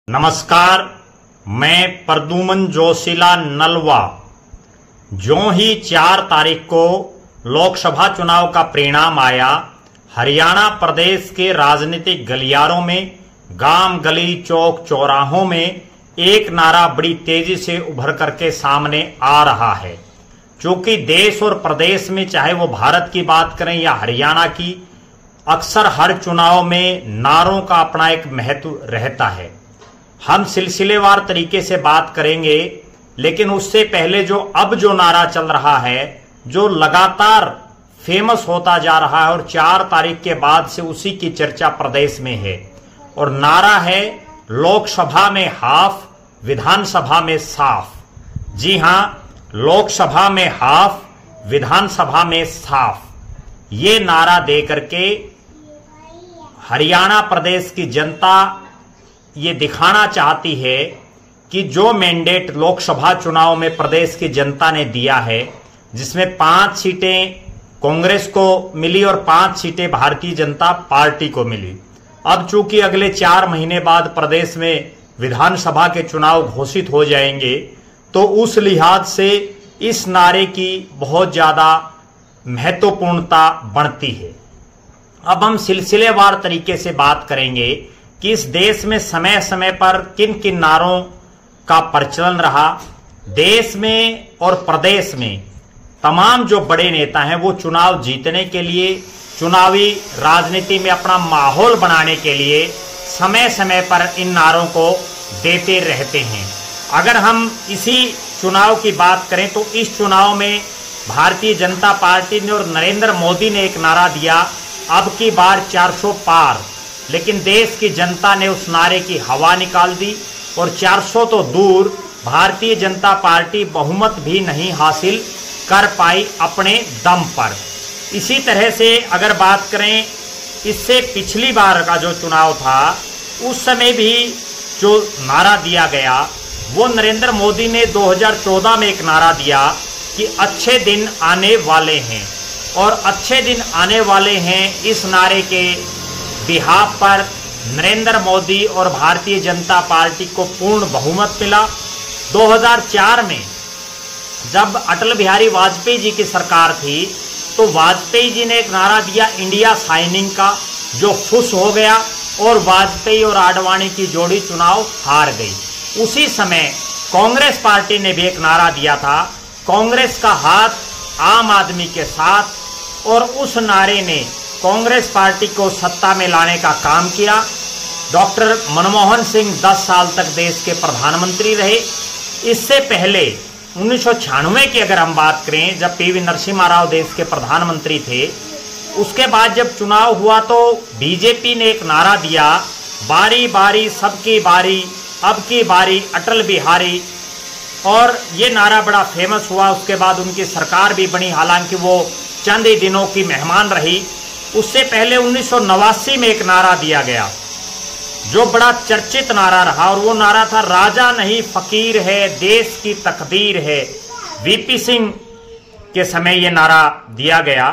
नमस्कार, मैं प्रद्युमन जोशीला नलवा। ज्यों ही 4 तारीख को लोकसभा चुनाव का परिणाम आया, हरियाणा प्रदेश के राजनीतिक गलियारों में, गांव गली चौक चौराहों में एक नारा बड़ी तेजी से उभर करके सामने आ रहा है। क्योंकि देश और प्रदेश में, चाहे वो भारत की बात करें या हरियाणा की, अक्सर हर चुनाव में नारों का अपना एक महत्व रहता है। हम सिलसिलेवार तरीके से बात करेंगे, लेकिन उससे पहले जो नारा चल रहा है, जो लगातार फेमस होता जा रहा है और 4 तारीख के बाद से उसी की चर्चा प्रदेश में है, और नारा है लोकसभा में हाफ, विधानसभा में साफ। जी हां, लोकसभा में हाफ, विधानसभा में साफ। ये नारा दे करके हरियाणा प्रदेश की जनता ये दिखाना चाहती है कि जो मैंडेट लोकसभा चुनाव में प्रदेश की जनता ने दिया है, जिसमें 5 सीटें कांग्रेस को मिली और 5 सीटें भारतीय जनता पार्टी को मिली। अब चूंकि अगले 4 महीने बाद प्रदेश में विधानसभा के चुनाव घोषित हो जाएंगे, तो उस लिहाज से इस नारे की बहुत ज्यादा महत्वपूर्णता बढ़ती है। अब हम सिलसिलेवार तरीके से बात करेंगे कि इस देश में समय समय पर किन किन नारों का प्रचलन रहा। देश में और प्रदेश में तमाम जो बड़े नेता हैं, वो चुनाव जीतने के लिए, चुनावी राजनीति में अपना माहौल बनाने के लिए समय समय पर इन नारों को देते रहते हैं। अगर हम इसी चुनाव की बात करें, तो इस चुनाव में भारतीय जनता पार्टी ने और नरेंद्र मोदी ने एक नारा दिया, अब की बार 400 पार। लेकिन देश की जनता ने उस नारे की हवा निकाल दी और 400 तो दूर, भारतीय जनता पार्टी बहुमत भी नहीं हासिल कर पाई अपने दम पर। इसी तरह से अगर बात करें, इससे पिछली बार का जो चुनाव था, उस समय भी जो नारा दिया गया, वो नरेंद्र मोदी ने 2014 में एक नारा दिया कि अच्छे दिन आने वाले हैं, और अच्छे दिन आने वाले हैं, इस नारे के बिहाफ पर नरेंद्र मोदी और भारतीय जनता पार्टी को पूर्ण बहुमत मिला। 2004 में जब अटल बिहारी वाजपेयी जी की सरकार थी, तो वाजपेयी जी ने एक नारा दिया इंडिया शाइनिंग का, जो खुश हो गया, और वाजपेयी और आडवाणी की जोड़ी चुनाव हार गई। उसी समय कांग्रेस पार्टी ने भी एक नारा दिया था, कांग्रेस का हाथ आम आदमी के साथ, और उस नारे ने कांग्रेस पार्टी को सत्ता में लाने का काम किया। डॉक्टर मनमोहन सिंह 10 साल तक देश के प्रधानमंत्री रहे। इससे पहले 1996 की अगर हम बात करें, जब पीवी नरसिम्हा राव देश के प्रधानमंत्री थे, उसके बाद जब चुनाव हुआ तो बीजेपी ने एक नारा दिया, बारी बारी सबकी बारी, अब की बारी अटल बिहारी, और ये नारा बड़ा फेमस हुआ। उसके बाद उनकी सरकार भी बनी, हालांकि वो चंद ही दिनों की मेहमान रही। उससे पहले 1989 में एक नारा दिया गया, जो बड़ा चर्चित नारा रहा, और वो नारा था राजा नहीं फकीर है, देश की तकदीर है। वीपी सिंह के समय ये नारा दिया गया।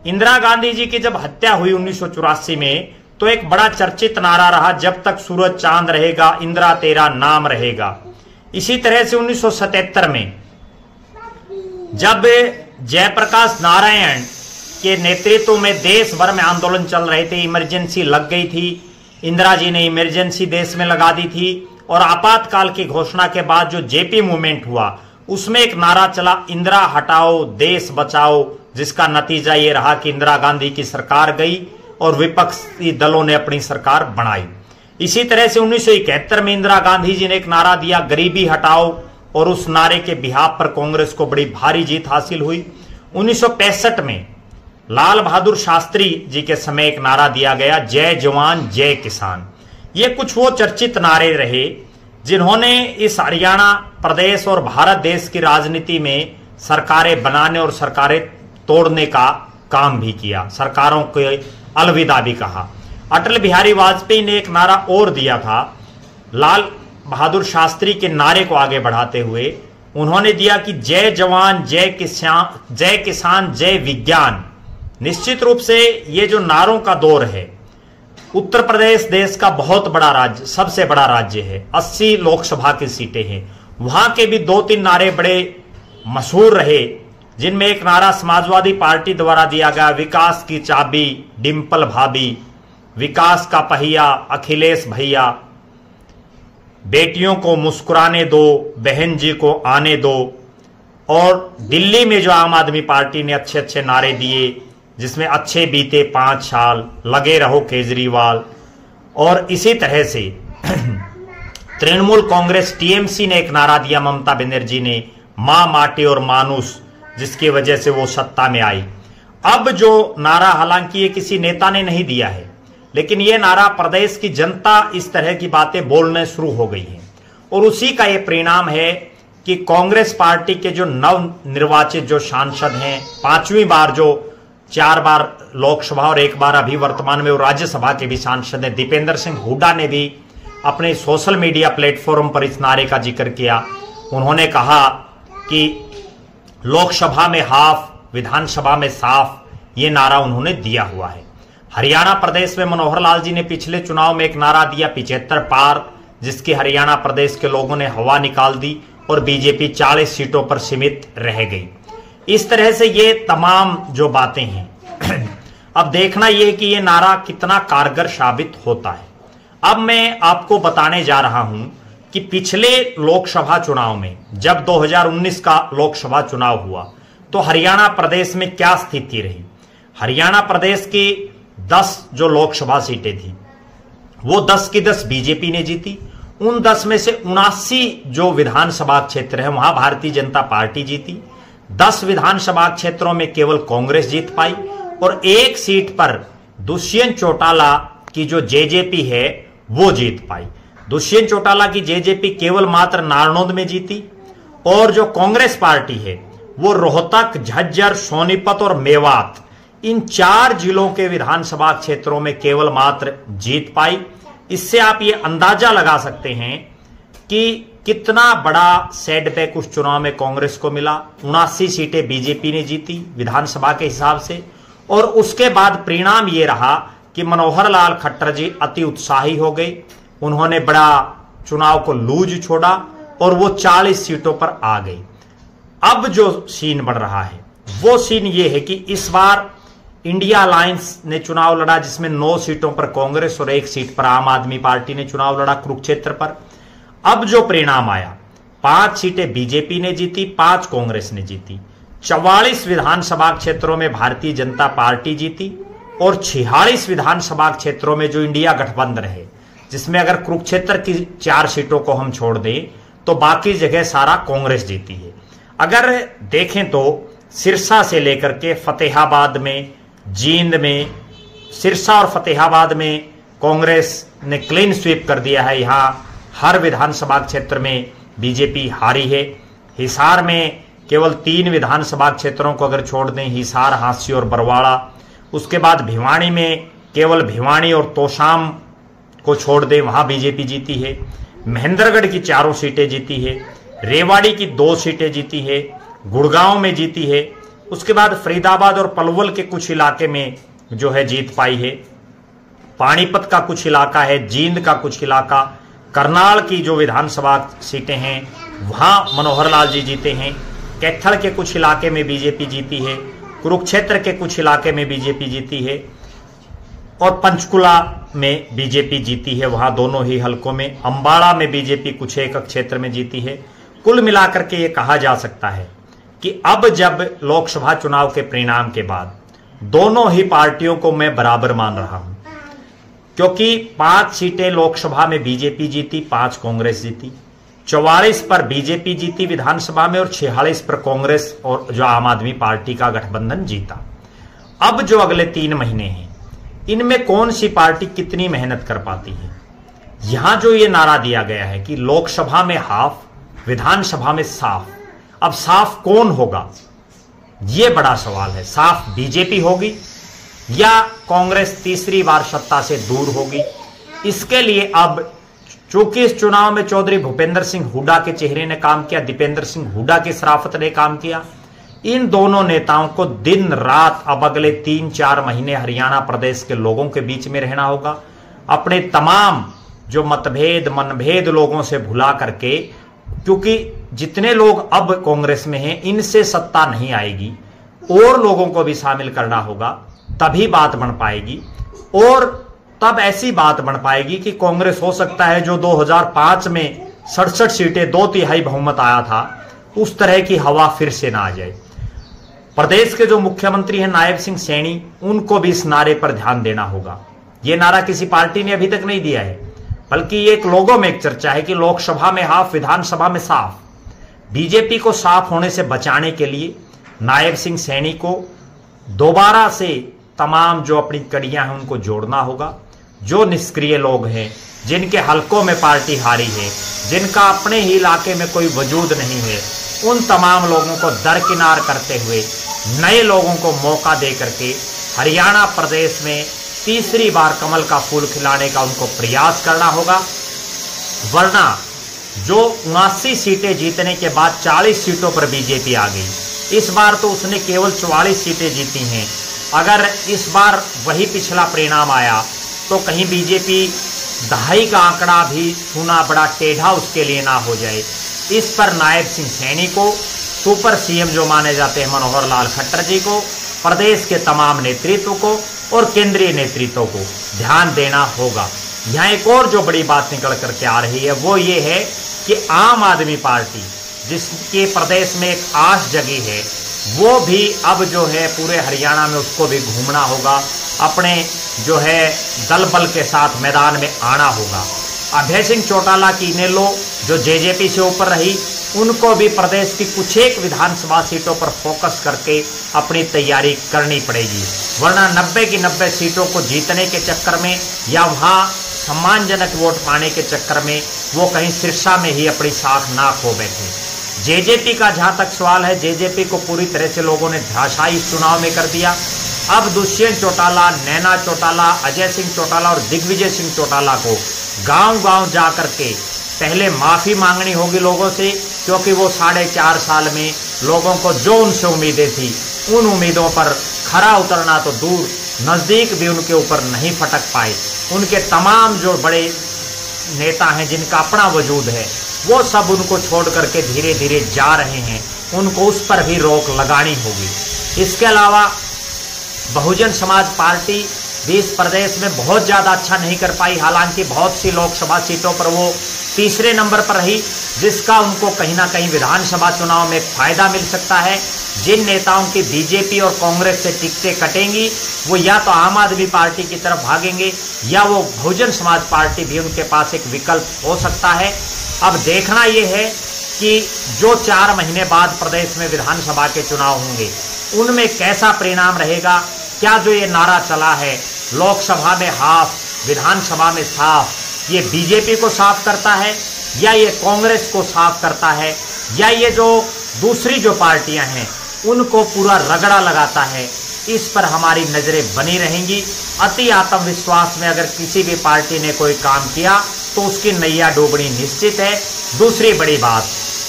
इंदिरा गांधी जी की जब हत्या हुई 1984 में, तो एक बड़ा चर्चित नारा रहा, जब तक सूरज चांद रहेगा, इंदिरा तेरा नाम रहेगा। इसी तरह से 1977 में जब जयप्रकाश नारायण के नेतृत्व में देश भर में आंदोलन चल रहे थे, इमरजेंसी लग गई थी, इंदिरा जी ने इमरजेंसी देश में लगा दी थी, और आपातकाल की घोषणा के बाद जो जेपी मूवमेंट हुआ, उसमें एक नारा चला, इंदिरा हटाओ देश बचाओ, जिसका नतीजा ये रहा कि इंदिरा गांधी की सरकार गई और विपक्षी दलों ने अपनी सरकार बनाई। इसी तरह से 1971 में इंदिरा गांधी जी ने एक नारा दिया, गरीबी हटाओ, और उस नारे के बिहाफ पर कांग्रेस को बड़ी भारी जीत हासिल हुई। 1965 में लाल बहादुर शास्त्री जी के समय एक नारा दिया गया, जय जवान जय किसान। ये कुछ वो चर्चित नारे रहे जिन्होंने इस हरियाणा प्रदेश और भारत देश की राजनीति में सरकारें बनाने और सरकारें तोड़ने का काम भी किया, सरकारों को अलविदा भी कहा। अटल बिहारी वाजपेयी ने एक नारा और दिया था, लाल बहादुर शास्त्री के नारे को आगे बढ़ाते हुए उन्होंने दिया कि जय जवान जय किसान जय विज्ञान। निश्चित रूप से ये जो नारों का दौर है, उत्तर प्रदेश देश का बहुत बड़ा राज्य, सबसे बड़ा राज्य है, 80 लोकसभा की सीटें हैं। वहां के भी 2-3 नारे बड़े मशहूर रहे, जिनमें एक नारा समाजवादी पार्टी द्वारा दिया गया, विकास की चाबी डिंपल भाभी, विकास का पहिया अखिलेश भैया, बेटियों को मुस्कुराने दो, बहन जी को आने दो। और दिल्ली में जो आम आदमी पार्टी ने अच्छे अच्छे नारे दिए, जिसमें अच्छे बीते 5 साल, लगे रहो केजरीवाल। और इसी तरह से तृणमूल कांग्रेस टीएमसी ने एक नारा दिया, ममता बनर्जी ने, मां माटी और मानुष, जिसकी वजह से वो सत्ता में आई। अब जो नारा, हालांकि ये किसी नेता ने नहीं दिया है, लेकिन ये नारा प्रदेश की जनता इस तरह की बातें बोलने शुरू हो गई है। और उसी का ये परिणाम है कि कांग्रेस पार्टी के जो नव निर्वाचित जो सांसद हैं, 5वीं बार, जो 4 बार लोकसभा और 1 बार अभी वर्तमान में वो राज्यसभा के भी सांसद हैं, दीपेंद्र सिंह हुड्डा ने भी अपने सोशल मीडिया प्लेटफॉर्म पर इस नारे का जिक्र किया। उन्होंने कहा कि लोकसभा में हाफ, विधानसभा में साफ, ये नारा उन्होंने दिया हुआ है। हरियाणा प्रदेश में मनोहर लाल जी ने पिछले चुनाव में एक नारा दिया, 75 पार, जिसकी हरियाणा प्रदेश के लोगों ने हवा निकाल दी और बीजेपी 40 सीटों पर सीमित रह गई। इस तरह से ये तमाम जो बातें हैं अब देखना यह कि ये नारा कितना कारगर साबित होता है। अब मैं आपको बताने जा रहा हूं कि पिछले लोकसभा चुनाव में, जब 2019 का लोकसभा चुनाव हुआ, तो हरियाणा प्रदेश में क्या स्थिति रही। हरियाणा प्रदेश की 10 जो लोकसभा सीटें थी, वो 10 की 10 बीजेपी ने जीती। उन 10 में से 79 जो विधानसभा क्षेत्र है, वहां भारतीय जनता पार्टी जीती। 10 विधानसभा क्षेत्रों में केवल कांग्रेस जीत पाई और 1 सीट पर दुष्यंत चौटाला की जो जेजेपी है वो जीत पाई। दुष्यंत चौटाला की जेजेपी केवल मात्र नारनौंद में जीती और जो कांग्रेस पार्टी है वो रोहतक, झज्जर, सोनीपत और मेवात, इन 4 जिलों के विधानसभा क्षेत्रों में केवल मात्र जीत पाई। इससे आप ये अंदाजा लगा सकते हैं कि कितना बड़ा सेटबैक उस चुनाव में कांग्रेस को मिला। 79 सीटें बीजेपी ने जीती विधानसभा के हिसाब से। और उसके बाद परिणाम ये रहा कि मनोहर लाल खट्टर जी अति उत्साही हो गए, उन्होंने बड़ा चुनाव को लूज छोड़ा और वो 40 सीटों पर आ गई। अब जो सीन बन रहा है वो सीन ये है कि इस बार इंडिया अलायंस ने चुनाव लड़ा, जिसमें 9 सीटों पर कांग्रेस और 1 सीट पर आम आदमी पार्टी ने चुनाव लड़ा कुरुक्षेत्र पर। अब जो परिणाम आया, 5 सीटें बीजेपी ने जीती, 5 कांग्रेस ने जीती। 44 विधानसभा क्षेत्रों में भारतीय जनता पार्टी जीती और 46 विधानसभा क्षेत्रों में जो इंडिया गठबंधन है, जिसमें अगर कुरुक्षेत्र की 4 सीटों को हम छोड़ दें तो बाकी जगह सारा कांग्रेस जीती है। अगर देखें तो सिरसा से लेकर के फतेहाबाद में, जींद में, सिरसा और फतेहाबाद में कांग्रेस ने क्लीन स्वीप कर दिया है। यहां हर विधानसभा क्षेत्र में बीजेपी हारी है। हिसार में केवल 3 विधानसभा क्षेत्रों को अगर छोड़ दें, हिसार, हांसी और बरवाड़ा। उसके बाद भिवानी में केवल भिवानी और तोशाम को छोड़ दें, वहां बीजेपी जीती है। महेंद्रगढ़ की 4 सीटें जीती है, रेवाड़ी की 2 सीटें जीती है, गुड़गांव में जीती है। उसके बाद फरीदाबाद और पलवल के कुछ इलाके में जो है जीत पाई है। पानीपत का कुछ इलाका है, जींद का कुछ इलाका, करनाल की जो विधानसभा सीटें हैं वहां मनोहर लाल जी जीते हैं। कैथल के कुछ इलाके में बीजेपी जीती है, कुरुक्षेत्र के कुछ इलाके में बीजेपी जीती है और पंचकुला में बीजेपी जीती है, वहां दोनों ही हलकों में। अंबाड़ा में बीजेपी कुछ एक क्षेत्र में जीती है। कुल मिलाकर के ये कहा जा सकता है कि अब जब लोकसभा चुनाव के परिणाम के बाद दोनों ही पार्टियों को मैं बराबर मान रहा हूं, क्योंकि 5 सीटें लोकसभा में बीजेपी जीती, 5 कांग्रेस जीती। 44 पर बीजेपी जीती विधानसभा में और 46 पर कांग्रेस और जो आम आदमी पार्टी का गठबंधन जीता। अब जो अगले 3 महीने हैं, इनमें कौन सी पार्टी कितनी मेहनत कर पाती है। यहां जो ये नारा दिया गया है कि लोकसभा में हाफ, विधानसभा में साफ, अब साफ कौन होगा, यह बड़ा सवाल है। साफ बीजेपी होगी या कांग्रेस तीसरी बार सत्ता से दूर होगी। इसके लिए अब चूंकि इस चुनाव में चौधरी भूपेंद्र सिंह हुड्डा के चेहरे ने काम किया, दीपेंद्र सिंह हुड्डा की शराफत ने काम किया, इन दोनों नेताओं को दिन रात अब अगले 3-4 महीने हरियाणा प्रदेश के लोगों के बीच में रहना होगा। अपने तमाम जो मतभेद मनभेद लोगों से भुला करके, क्योंकि जितने लोग अब कांग्रेस में हैं इनसे सत्ता नहीं आएगी, और लोगों को भी शामिल करना होगा, तभी बात बन पाएगी। और तब ऐसी बात बन पाएगी कि कांग्रेस हो सकता है जो 2005 में 67 सीटें 2/3 बहुमत आया था, उस तरह की हवा फिर से ना आ जाए। प्रदेश के जो मुख्यमंत्री हैं नायब सिंह सैनी, उनको भी इस नारे पर ध्यान देना होगा। यह नारा किसी पार्टी ने अभी तक नहीं दिया है, बल्कि ये एक लोगों में एक चर्चा है कि लोकसभा में हाफ, विधानसभा में साफ। बीजेपी को साफ होने से बचाने के लिए नायब सिंह सैनी को दोबारा से तमाम जो अपनी कड़ियां हैं उनको जोड़ना होगा। जो निष्क्रिय लोग हैं, जिनके हलकों में पार्टी हारी है, जिनका अपने ही इलाके में कोई वजूद नहीं है, उन तमाम लोगों को दरकिनार करते हुए नए लोगों को मौका दे करके हरियाणा प्रदेश में तीसरी बार कमल का फूल खिलाने का उनको प्रयास करना होगा। वरना जो 79 सीटें जीतने के बाद 40 सीटों पर बीजेपी आ गई, इस बार तो उसने केवल 44 सीटें जीती हैं। अगर इस बार वही पिछला परिणाम आया तो कहीं बीजेपी 2.5 का आंकड़ा भी छूना बड़ा टेढ़ा उसके लिए ना हो जाए। इस पर नायब सिंह सैनी को, सुपर सीएम जो माने जाते हैं मनोहर लाल खट्टर जी को, प्रदेश के तमाम नेतृत्व को और केंद्रीय नेतृत्व को ध्यान देना होगा। यहाँ एक और जो बड़ी बात निकल करके आ रही है वो ये है कि आम आदमी पार्टी, जिसके प्रदेश में एक आस जगी है, वो भी अब जो है पूरे हरियाणा में उसको भी घूमना होगा, अपने जो है दल बल के साथ मैदान में आना होगा। अभय सिंह चौटाला की इनेलो जो जेजेपी से ऊपर रही, उनको भी प्रदेश की कुछ एक विधानसभा सीटों पर फोकस करके अपनी तैयारी करनी पड़ेगी। वरना 90 की 90 सीटों को जीतने के चक्कर में या वहां सम्मानजनक वोट पाने के चक्कर में वो कहीं सिरसा में ही अपनी साख ना खो बैठे। जेजेपी का जहां तक सवाल है, जेजेपी को पूरी तरह से लोगों ने धराशायी इस चुनाव में कर दिया। अब दुष्यंत चौटाला, नैना चौटाला, अजय सिंह चौटाला और दिग्विजय सिंह चौटाला को गांव-गांव जा करके पहले माफी मांगनी होगी लोगों से, क्योंकि वो 4.5 साल में लोगों को जो उनसे उम्मीदें थी, उन उम्मीदों पर खरा उतरना तो दूर, नजदीक भी उनके ऊपर नहीं फटक पाए। उनके तमाम जो बड़े नेता हैं जिनका अपना वजूद है, वो सब उनको छोड़ करके धीरे धीरे जा रहे हैं। उनको उस पर भी रोक लगानी होगी। इसके अलावा बहुजन समाज पार्टी भी इस प्रदेश में बहुत ज़्यादा अच्छा नहीं कर पाई। हालांकि बहुत सी लोकसभा सीटों पर वो तीसरे नंबर पर रही, जिसका उनको कहीं ना कहीं विधानसभा चुनाव में फायदा मिल सकता है। जिन नेताओं की बीजेपी और कांग्रेस से टिकटें कटेंगी, वो या तो आम आदमी पार्टी की तरफ भागेंगे या वो बहुजन समाज पार्टी भी उनके पास एक विकल्प हो सकता है। अब देखना यह है कि जो 4 महीने बाद प्रदेश में विधानसभा के चुनाव होंगे, उनमें कैसा परिणाम रहेगा। क्या जो ये नारा चला है लोकसभा में हाफ, विधानसभा में साफ, ये बीजेपी को साफ करता है या ये कांग्रेस को साफ करता है, या ये जो दूसरी जो पार्टियां हैं उनको पूरा रगड़ा लगाता है, इस पर हमारी नजरें बनी रहेंगी। अति आत्मविश्वास में अगर किसी भी पार्टी ने कोई काम किया तो उसकी नैया डूबनी निश्चित है। दूसरी बड़ी बात,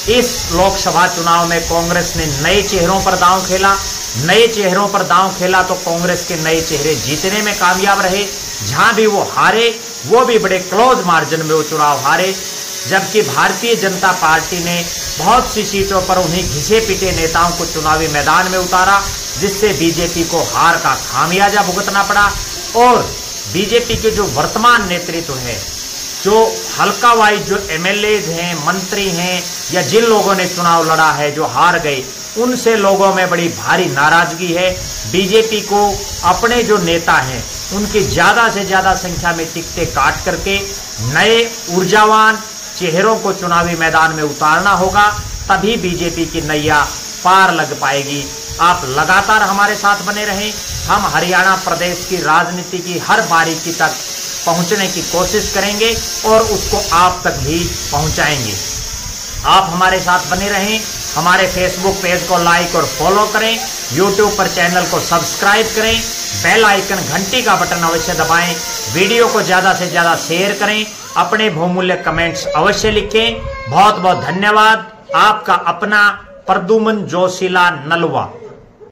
इस लोकसभा चुनाव में कांग्रेस ने नए चेहरों पर दांव खेला। नए चेहरों पर दांव खेला तो कांग्रेस के नए चेहरे जीतने में कामयाब रहे। जहां भी वो हारे, वो भी बड़े क्लोज मार्जिन में वो चुनाव हारे। जबकि भारतीय जनता पार्टी ने बहुत सी सीटों पर उन्हीं घिसे पिटे नेताओं को चुनावी मैदान में उतारा, जिससे बीजेपी को हार का खामियाजा भुगतना पड़ा। और बीजेपी के जो वर्तमान नेतृत्व है, जो हल्का वाइज जो एमएलएज हैं, मंत्री हैं, या जिन लोगों ने चुनाव लड़ा है जो हार गए, उनसे लोगों में बड़ी भारी नाराजगी है। बीजेपी को अपने जो नेता हैं उनकी ज्यादा से ज्यादा संख्या में टिकटें काट करके नए ऊर्जावान चेहरों को चुनावी मैदान में उतारना होगा, तभी बीजेपी की नैया पार लग पाएगी। आप लगातार हमारे साथ बने रहें। हम हरियाणा प्रदेश की राजनीति की हर बारीकी तक पहुंचने की कोशिश करेंगे और उसको आप तक भी पहुंचाएंगे। आप हमारे साथ बने रहें। हमारे फेसबुक पेज को लाइक और फॉलो करें, यूट्यूब पर चैनल को सब्सक्राइब करें, बेल आइकन घंटी का बटन अवश्य दबाएं, वीडियो को ज़्यादा से ज़्यादा शेयर करें, अपने बहुमूल्य कमेंट्स अवश्य लिखें। बहुत बहुत धन्यवाद। आपका अपना प्रद्युमन जोशीला नलवा।